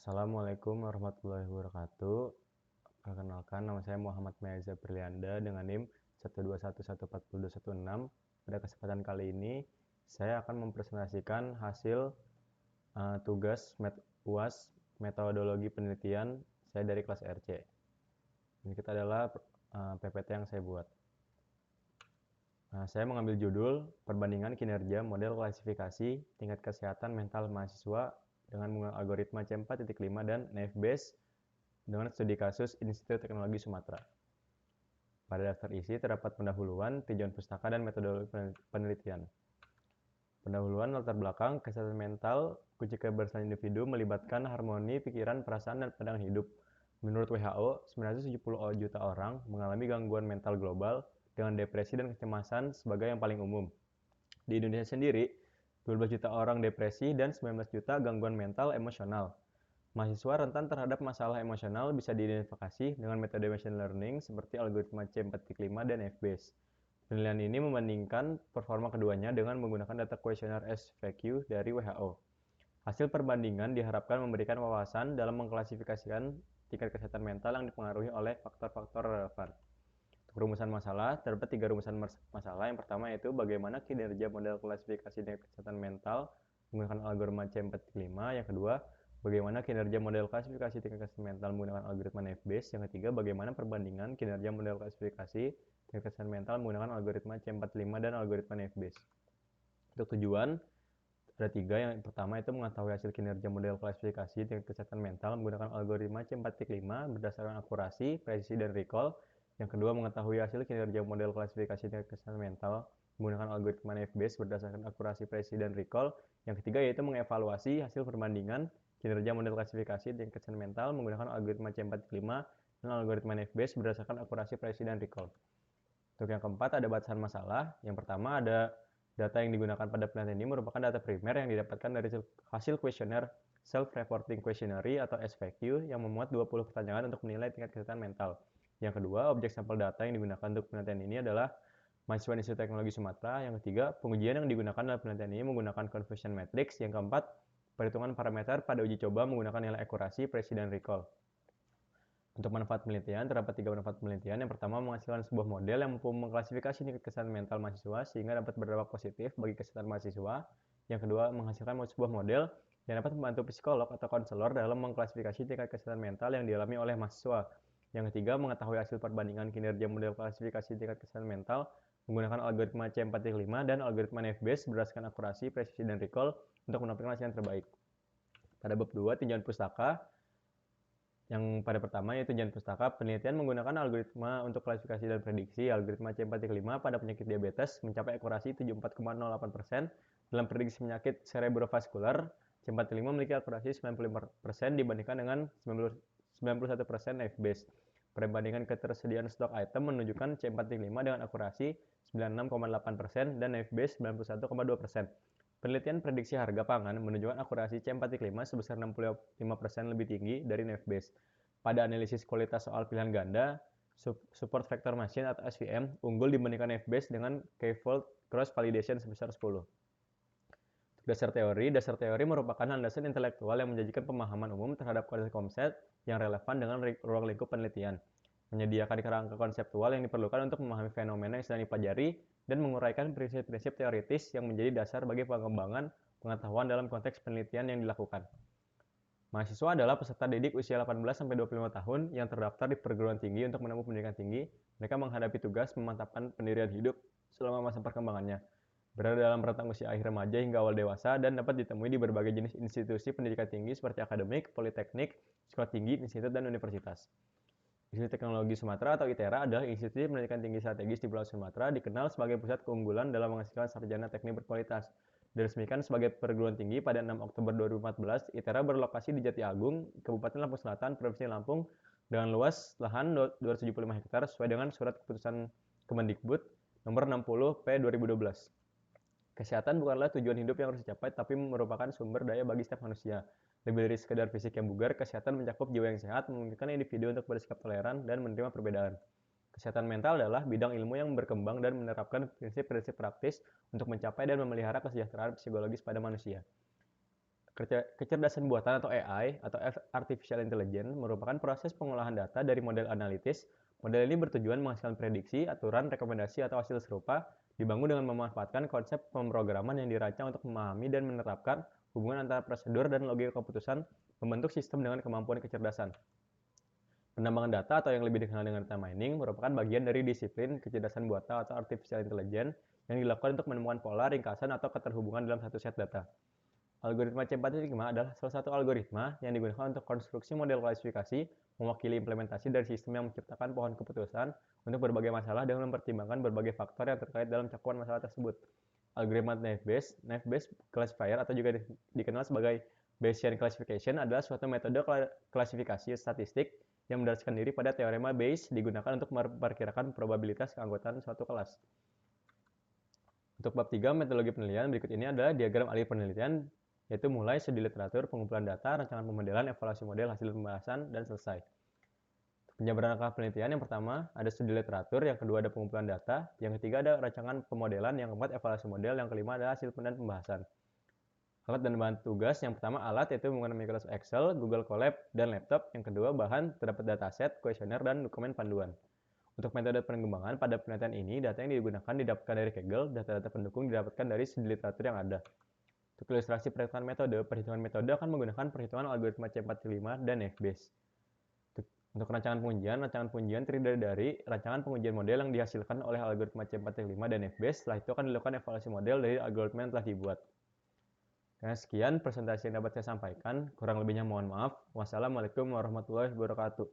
Assalamualaikum warahmatullahi wabarakatuh. Perkenalkan, nama saya Muhammad Meza Prilianda dengan NIM 121140216. Pada kesempatan kali ini, saya akan mempresentasikan hasil tugas UAS metodologi penelitian saya dari kelas RC. Ini kita adalah PPT yang saya buat. Saya mengambil judul Perbandingan Kinerja Model Klasifikasi Tingkat Kesehatan Mental Mahasiswa dengan menggunakan algoritma C4.5 dan NAIF-based dengan studi kasus Institut Teknologi Sumatera. Pada daftar isi terdapat pendahuluan, tujuan pustaka, dan metodologi penelitian. Pendahuluan latar belakang kesehatan mental, kunci keberhasilan individu melibatkan harmoni pikiran, perasaan, dan pandangan hidup. Menurut WHO, 970 juta orang mengalami gangguan mental global dengan depresi dan kecemasan sebagai yang paling umum. Di Indonesia sendiri, 12 juta orang depresi dan 19 juta gangguan mental emosional. Mahasiswa rentan terhadap masalah emosional bisa diidentifikasi dengan metode machine learning seperti algoritma C4.5 dan FBASE. Penilaian ini membandingkan performa keduanya dengan menggunakan data kuesioner SVQ dari WHO. Hasil perbandingan diharapkan memberikan wawasan dalam mengklasifikasikan tingkat kesehatan mental yang dipengaruhi oleh faktor-faktor relevan. Untuk rumusan masalah, terdapat 3 rumusan masalah. Yang pertama yaitu bagaimana kinerja model klasifikasi tingkat kesehatan mental menggunakan algoritma C4.5. Yang kedua, bagaimana kinerja model klasifikasi tingkat kesehatan mental menggunakan algoritma NAIF-based. Yang ketiga, bagaimana perbandingan kinerja model klasifikasi tingkat kesehatan mental menggunakan algoritma C4.5 dan algoritma NAIF-based. Untuk tujuan, ada 3. Yang pertama itu mengetahui hasil kinerja model klasifikasi tingkat kesehatan mental menggunakan algoritma C4.5 berdasarkan akurasi, presisi, dan recall. Yang kedua, mengetahui hasil kinerja model klasifikasi tingkat kesehatan mental menggunakan algoritma NAIF-based berdasarkan akurasi, presisi, dan recall. Yang ketiga yaitu mengevaluasi hasil perbandingan kinerja model klasifikasi tingkat kesehatan mental menggunakan algoritma C4.5 dan algoritma NAIF-based berdasarkan akurasi, presisi, dan recall. Untuk yang keempat, ada batasan masalah. Yang pertama, ada data yang digunakan pada penelitian ini merupakan data primer yang didapatkan dari hasil kuesioner Self-Reporting Questionnaire atau SVQ yang memuat 20 pertanyaan untuk menilai tingkat kesehatan mental. Yang kedua, objek sampel data yang digunakan untuk penelitian ini adalah mahasiswa Institut Teknologi Sumatera. Yang ketiga, pengujian yang digunakan dalam penelitian ini menggunakan confusion matrix. Yang keempat, perhitungan parameter pada uji coba menggunakan nilai akurasi, presisi, dan recall. Untuk manfaat penelitian, terdapat 3 manfaat penelitian. Yang pertama, menghasilkan sebuah model yang mampu mengklasifikasi tingkat kesehatan mental mahasiswa sehingga dapat berdampak positif bagi kesehatan mahasiswa. Yang kedua, menghasilkan sebuah model yang dapat membantu psikolog atau konselor dalam mengklasifikasi tingkat kesehatan mental yang dialami oleh mahasiswa. Yang ketiga, mengetahui hasil perbandingan kinerja model klasifikasi tingkat kesehatan mental menggunakan algoritma C4.5 dan algoritma NAIF-based berdasarkan akurasi, presisi, dan recall untuk menampilkan hasil yang terbaik. Pada bab 2, tinjauan pustaka. Yang pada pertama yaitu tinjauan pustaka, penelitian menggunakan algoritma untuk klasifikasi dan prediksi. Algoritma C4.5 pada penyakit diabetes mencapai akurasi 74,08% dalam prediksi penyakit cerebrovaskular. C4.5 memiliki akurasi 95% dibandingkan dengan 91% NAIF-based. Perbandingan ketersediaan stok item menunjukkan C4.5 dengan akurasi 96,8% dan NAIF-based 91,2%. Penelitian prediksi harga pangan menunjukkan akurasi C4.5 sebesar 65% lebih tinggi dari NAIF-based. Pada analisis kualitas soal pilihan ganda, support vector machine atau SVM unggul dibandingkan NAIF-based dengan k-fold cross validation sebesar 10. Dasar teori merupakan landasan intelektual yang menjanjikan pemahaman umum terhadap konsep yang relevan dengan ruang lingkup penelitian, menyediakan kerangka konseptual yang diperlukan untuk memahami fenomena yang sedang dipelajari, dan menguraikan prinsip-prinsip teoritis yang menjadi dasar bagi pengembangan pengetahuan dalam konteks penelitian yang dilakukan. Mahasiswa adalah peserta didik usia 18-25 tahun yang terdaftar di perguruan tinggi untuk menempuh pendidikan tinggi. Mereka menghadapi tugas memantapkan pendirian hidup selama masa perkembangannya, berada dalam rentang usia akhir remaja hingga awal dewasa, dan dapat ditemui di berbagai jenis institusi pendidikan tinggi seperti akademik, politeknik, sekolah tinggi, institut, dan universitas. Institut Teknologi Sumatera atau ITERA adalah institusi pendidikan tinggi strategis di Pulau Sumatera, dikenal sebagai pusat keunggulan dalam menghasilkan sarjana teknik berkualitas. Diresmikan sebagai perguruan tinggi pada 6 Oktober 2014, ITERA berlokasi di Jati Agung, Kabupaten Lampung Selatan, Provinsi Lampung, dengan luas lahan 275 hektar sesuai dengan Surat Keputusan Kemendikbud nomor 60 P 2012. Kesehatan bukanlah tujuan hidup yang harus dicapai, tapi merupakan sumber daya bagi setiap manusia. Lebih dari sekedar fisik yang bugar, kesehatan mencakup jiwa yang sehat, memungkinkan individu untuk bersikap toleran dan menerima perbedaan. Kesehatan mental adalah bidang ilmu yang berkembang dan menerapkan prinsip-prinsip praktis untuk mencapai dan memelihara kesejahteraan psikologis pada manusia. Kecerdasan buatan atau AI atau Artificial Intelligence merupakan proses pengolahan data dari model analitis. Model ini bertujuan menghasilkan prediksi, aturan, rekomendasi, atau hasil serupa, dibangun dengan memanfaatkan konsep pemrograman yang dirancang untuk memahami dan menerapkan hubungan antara prosedur dan logika keputusan, membentuk sistem dengan kemampuan kecerdasan. Penambangan data atau yang lebih dikenal dengan data mining merupakan bagian dari disiplin kecerdasan buatan atau Artificial Intelligence yang dilakukan untuk menemukan pola, ringkasan, atau keterhubungan dalam satu set data. Algoritma C4.5 adalah salah satu algoritma yang digunakan untuk konstruksi model klasifikasi, mewakili implementasi dari sistem yang menciptakan pohon keputusan untuk berbagai masalah dengan mempertimbangkan berbagai faktor yang terkait dalam cakupan masalah tersebut. Algoritma Naive-Bayes classifier atau juga dikenal sebagai Bayesian classification adalah suatu metode klasifikasi statistik yang mendasarkan diri pada teorema Bayes digunakan untuk memperkirakan probabilitas keanggotaan suatu kelas. Untuk bab 3 metodologi penelitian, berikut ini adalah diagram alur penelitian, yaitu mulai studi literatur, pengumpulan data, rancangan pemodelan, evaluasi model, hasil pembahasan, dan selesai. Penjabaran langkah penelitian yang pertama ada studi literatur, yang kedua ada pengumpulan data, yang ketiga ada rancangan pemodelan, yang keempat evaluasi model, yang kelima adalah hasil dan pembahasan. Alat dan bahan tugas, yang pertama alat yaitu menggunakan Microsoft Excel, Google Colab, dan laptop. Yang kedua bahan terdapat dataset, kuesioner, dan dokumen panduan. Untuk metode pengembangan pada penelitian ini, data yang digunakan didapatkan dari Kaggle, data-data pendukung didapatkan dari studi literatur yang ada. Untuk ilustrasi perhitungan metode akan menggunakan perhitungan algoritma C4.5 dan Naive-Bayes. Untuk rancangan pengujian terdiri dari rancangan pengujian model yang dihasilkan oleh algoritma C4.5 dan Naive-Bayes. Setelah itu akan dilakukan evaluasi model dari algoritma yang telah dibuat. Nah, sekian presentasi yang dapat saya sampaikan. Kurang lebihnya mohon maaf. Wassalamualaikum warahmatullahi wabarakatuh.